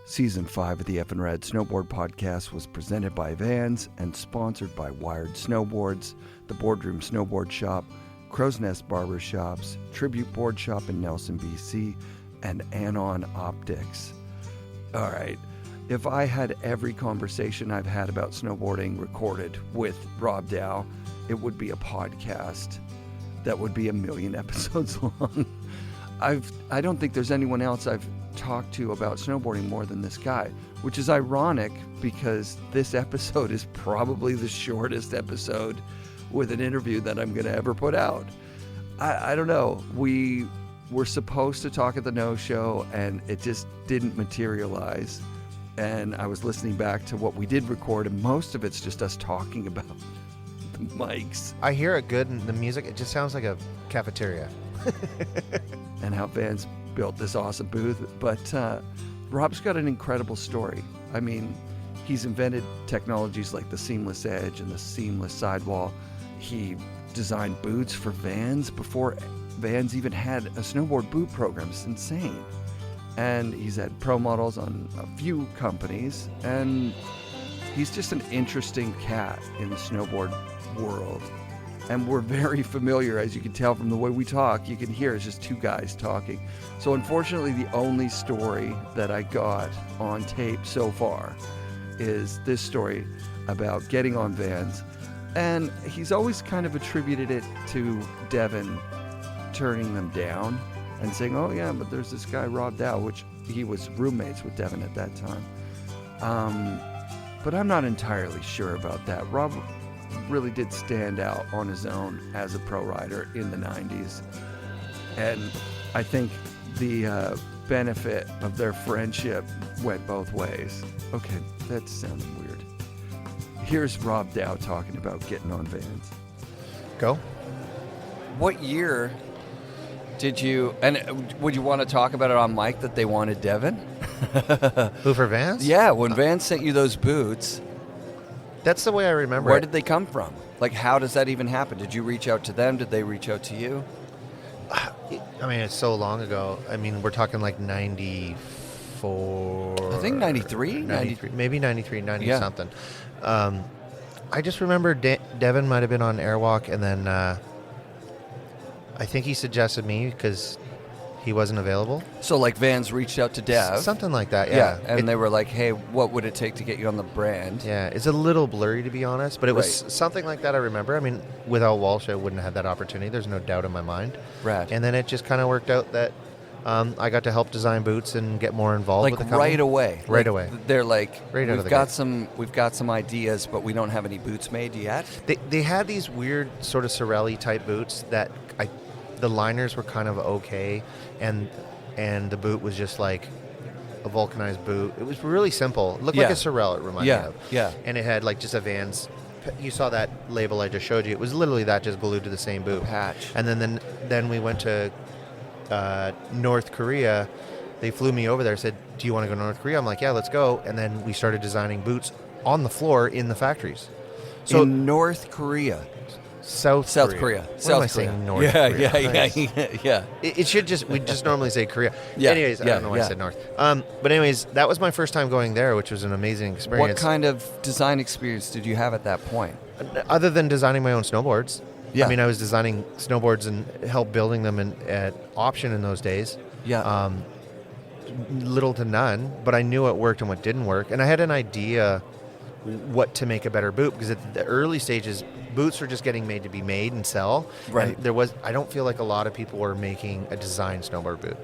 Season 5 of the FNRad Snowboard Podcast was presented by Vans and sponsored by Wired Snowboards, the Boardroom Snowboard Shop, Crow's Nest Barber Shops, Tribute Board Shop in Nelson, BC, and Anon Optics. All right, if I had every conversation I've had about snowboarding recorded with Rob Dow, it would be a podcast that would be 1 million episodes long. I don't think there's anyone else I've talked to about snowboarding more than this guy, which is ironic because this episode is probably the shortest episode with an interview that I'm going to ever put out. I don't know. We were supposed to talk at the KnowShow and it just didn't materialize. And I was listening back to what we did record, and most of it's just us talking about the mics. I hear it good in the music. It just sounds like a cafeteria. And how Vans built this awesome booth. But Rob's got an incredible story. I mean, he's invented technologies like the seamless edge and the seamless sidewall. He designed boots for Vans before Vans even had a snowboard boot program. It's insane. And he's had pro models on a few companies, and he's just an interesting cat in the snowboard world. And we're very familiar, as you can tell from the way we talk. You can hear it's just two guys talking. So unfortunately, the only story that I got on tape so far is this story about getting on Vans. And he's always kind of attributed it to Devin turning them down and saying, oh yeah, but there's this guy, Rob Dow, which he was roommates with Devin at that time. But I'm not entirely sure about that. Rob really did stand out on his own as a pro rider in the 90s. And I think the benefit of their friendship went both ways. Okay, that sounded weird. Here's Rob Dow talking about getting on Vans. Go. What year did you, and would you want to talk about it on mic that they wanted Devin? Who, for Vans? Yeah, when Vans sent you those boots. That's the way I remember Where it. did they come from? Like, how does that even happen? Did you reach out to them? Did they reach out to you? I mean, it's so long ago. I mean, we're talking like 94. I think 93? 93 maybe 93, 90 Yeah. something. I just remember Devin might have been on Airwalk, and then I think he suggested me because he wasn't available. So, like, Vans reached out to Dev. Something like that, yeah. And they were like, hey, what would it take to get you on the brand? Yeah, it's a little blurry, to be honest, but it was Right. something like that, I remember. I mean, without Walsh, I wouldn't have had that opportunity. There's no doubt in my mind. Rad. And then it just kind of worked out that I got to help design boots and get more involved Like, with the company. right away. Right Like, away. They're like, Right out of the we've got some ideas, but we don't have any boots made yet. They had these weird sort of Sorelli type boots that the liners were kind of okay, and the boot was just like a vulcanized boot. It was really simple. It looked like a Sorel, it reminded me of. Yeah. And it had like just a Vans. You saw that label I just showed you. It was literally that just glued to the same boot. Patch. And then we went to North Korea. They flew me over there, said, do you want to go to North Korea? I'm like, yeah, let's go. And then we started designing boots on the floor in the factories. So in North Korea. South Korea. What am I saying? North Korea. Yeah. It should just, we just normally say Korea. Yeah, Anyways, I don't know why I said North. But anyways, that was my first time going there, which was an amazing experience. What kind of design experience did you have at that point? Other than designing my own snowboards. Yeah. I mean, I was designing snowboards and helped building them at Option in those days. Yeah. Little to none, but I knew what worked and what didn't work. And I had an idea what to make a better boot, because at the early stages, boots were just getting made to be made and sell. Right. And I don't feel like a lot of people were making a design snowboard boot.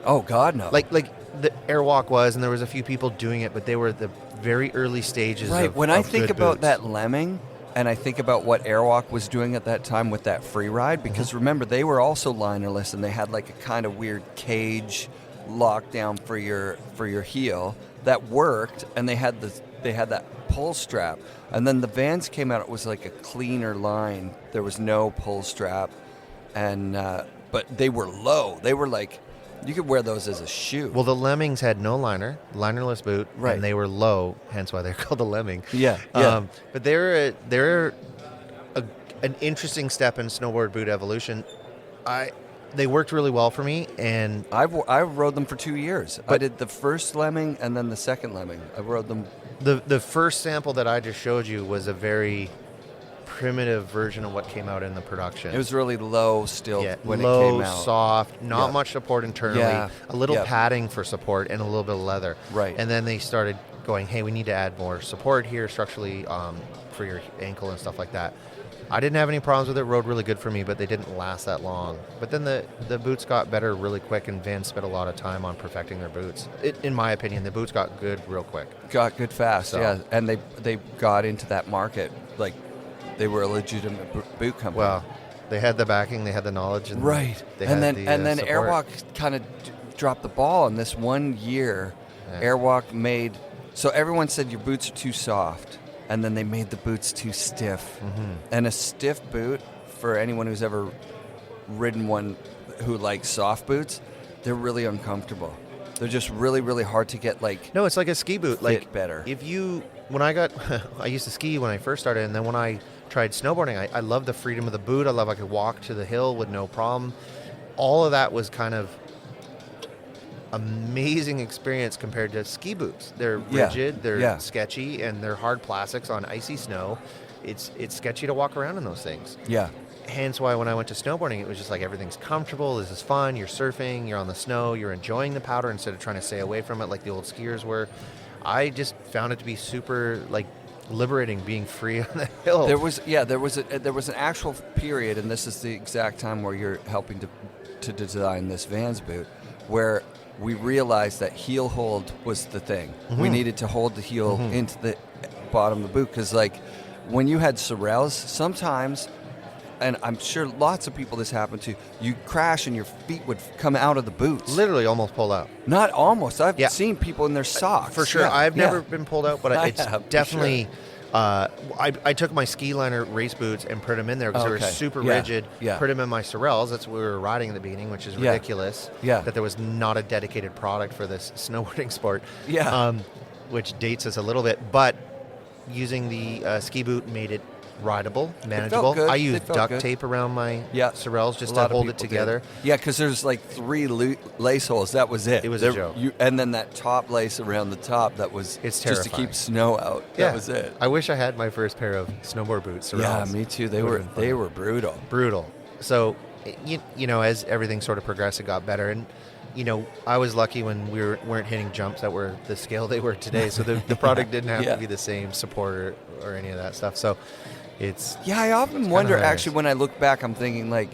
Oh, God, no. Like the Airwalk was, and there was a few people doing it, but they were the very early stages right. of When I think good about boots. that Lemming, and I think about what Airwalk was doing at that time with that free ride, because remember, they were also linerless, and they had like a kind of weird cage lockdown for your heel that worked, and they had that pull strap. And then the Vans came out, it was like a cleaner line. There was no pull strap, and but they were low. They were like, you could wear those as a shoe. Well, the Lemmings had no linerless boot, Right. and they were low, hence why they're called the Lemming. Yeah. But they're an interesting step in snowboard boot evolution. they worked really well for me, and I rode them for 2 years. I did the first lemming and then the second lemming. I rode them. the first sample that I just showed you was a very primitive version of what came out in the production. It was really low still when low, it came out. soft, not much support internally, a little padding for support, and a little bit of leather. Right. And then they started going, hey, we need to add more support here structurally for your ankle and stuff like that. I didn't have any problems with it. Rode really good for me, but they didn't last that long. But then the boots got better really quick, and Vans spent a lot of time on perfecting their boots. In my opinion, the boots got good real quick. Got good fast, So- yeah. And they got into that market. Like, they were a legitimate boot company. Well, they had the backing, they had the knowledge, and right. They and had then support. Airwalk kind of dropped the ball in this 1 year. Yeah. Airwalk made, so everyone said your boots are too soft, and then they made the boots too stiff. Mm-hmm. And a stiff boot, for anyone who's ever ridden one who likes soft boots, they're really uncomfortable. They're just really, really hard to get, like, No, it's like a ski boot. fit Like better. When I got, I used to ski when I first started, and then when I tried snowboarding, I loved the freedom of the boot. I could walk to the hill with no problem. All of that was kind of amazing experience compared to ski boots. They're rigid, they're sketchy, and they're hard plastics on icy snow. It's sketchy to walk around in those things. Yeah. Hence why when I went to snowboarding, it was just like everything's comfortable, this is fun, you're surfing, you're on the snow, you're enjoying the powder instead of trying to stay away from it like the old skiers were. I just found it to be super, like, liberating being free on the hill. There was an actual period, and this is the exact time where you're helping to design this Vans boot, where we realized that heel hold was the thing. Mm-hmm. We needed to hold the heel into the bottom of the boot, because, like, when you had Sorels, sometimes, and I'm sure lots of people this happened to, you crash and your feet would come out of the boots. Literally almost pulled out. Not almost. I've seen people in their socks. For sure. Yeah. I've never been pulled out, but it's have, definitely... for sure. I took my ski liner race boots and put them in there because they were super rigid. Yeah. Put them in my Sorels. That's what we were riding in the beginning, which is ridiculous. Yeah. That there was not a dedicated product for this snowboarding sport. Yeah. Which dates us a little bit, but using the ski boot made it rideable, manageable. good. I They used felt duct good. tape around my Yeah. Sorels just A to lot of hold it people together. did. Yeah, because there's like 3 lace holes. That was it. It was a joke. And then that top lace around the top, that was It's just to terrifying. keep snow out. That was it. I wish I had my first pair of snowboard boots. Yeah, Sorels. me too. They Would've were been fun. brutal. Brutal. So, you know, as everything sort of progressed, it got better. And, you know, I was lucky when we weren't hitting jumps that were the scale they were today. So the product didn't have to be the same support or any of that stuff. So it's... Yeah, I often wonder, hilarious. actually, when I look back, I'm thinking, like,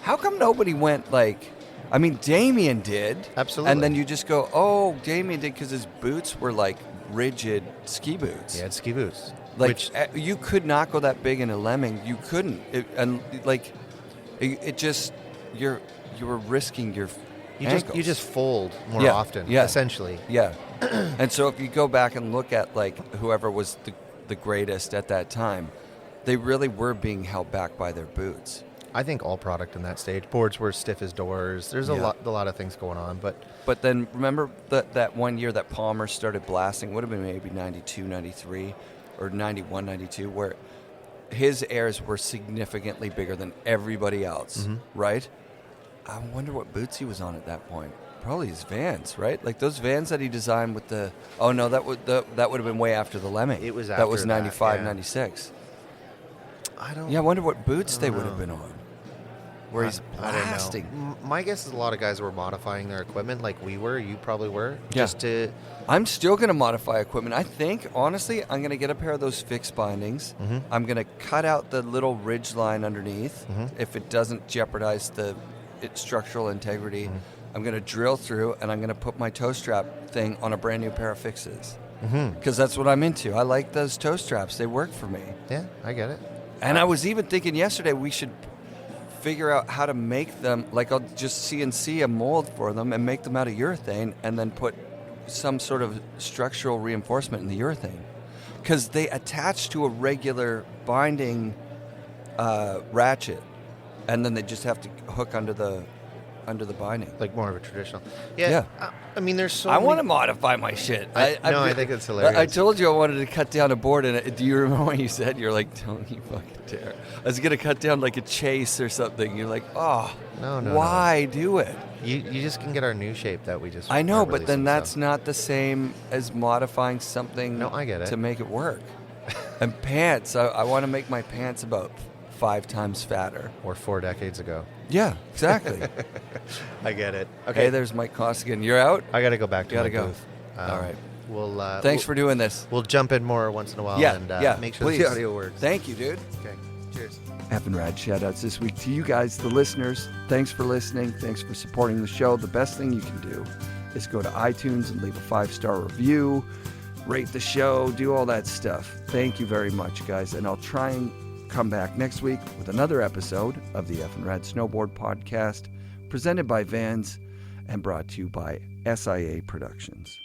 how come nobody went, like... I mean, Damien did. Absolutely. And then you just go, oh, Damien did because his boots were, like, rigid ski boots. He had ski boots. Like, which, you could not go that big in a lemming. You couldn't. It just... You were risking your ankles. you just fold more often, essentially. Yeah. And so if you go back and look at, like, whoever was the greatest at that time, they really were being held back by their boots. I think all product in that stage. Boards were stiff as doors. There's a lot of things going on, But then remember that 1 year that Palmer started blasting, would have been maybe 92, 93, or 91, 92, where his airs were significantly bigger than everybody else, right? I wonder what boots he was on at that point. Probably his Vans, right? Like those Vans that he designed with the... Oh, no, that would have been way after the lemming. It was that was after 95, that, 96. I don't... Yeah, I wonder what boots they would have been on. Where he's I don't know. blasting. My guess is a lot of guys were modifying their equipment like we were. You probably were. Yeah. Just to... I'm still going to modify equipment. I think, honestly, I'm going to get a pair of those fixed bindings. I'm going to cut out the little ridge line underneath if it doesn't jeopardize its structural integrity. I'm going to drill through, and I'm going to put my toe strap thing on a brand new pair of fixes. Because that's what I'm into. I like those toe straps. They work for me. Yeah, I get it. And I was even thinking yesterday we should figure out how to make them, like I'll just CNC a mold for them and make them out of urethane and then put some sort of structural reinforcement in the urethane. Because they attach to a regular binding ratchet, and then they just have to hook under the under the binding. Like more of a traditional. Yeah. Yeah. I mean, there's so I many... want to modify my shit. I think it's hilarious. I told you I wanted to cut down a board, and do you remember when you said, you're like, don't you fucking dare. I was going to cut down like a chase or something. You're like, oh, No. why do it? You just can get our new shape that we just... I know, are but then releasing, that's so. not the same as modifying something No, I get it. to make it work. And pants, I want to make my pants about 5 times fatter. Or 4 decades ago. Yeah, exactly. I get it. Okay, Okay, there's Mike Costigan. You're out? I got to go back to Gotta my go. booth. All right. We'll... Thanks for doing this. We'll jump in more once in a while Yeah, and yeah, make sure please. the audio works. Thank you, dude. Okay, cheers. FNRad shout-outs this week to you guys, the listeners. Thanks for listening. Thanks for supporting the show. The best thing you can do is go to iTunes and leave a 5-star review, rate the show, do all that stuff. Thank you very much, guys. And I'll try and come back next week with another episode of the FNRad Snowboard Podcast, presented by Vans and brought to you by SIA Productions.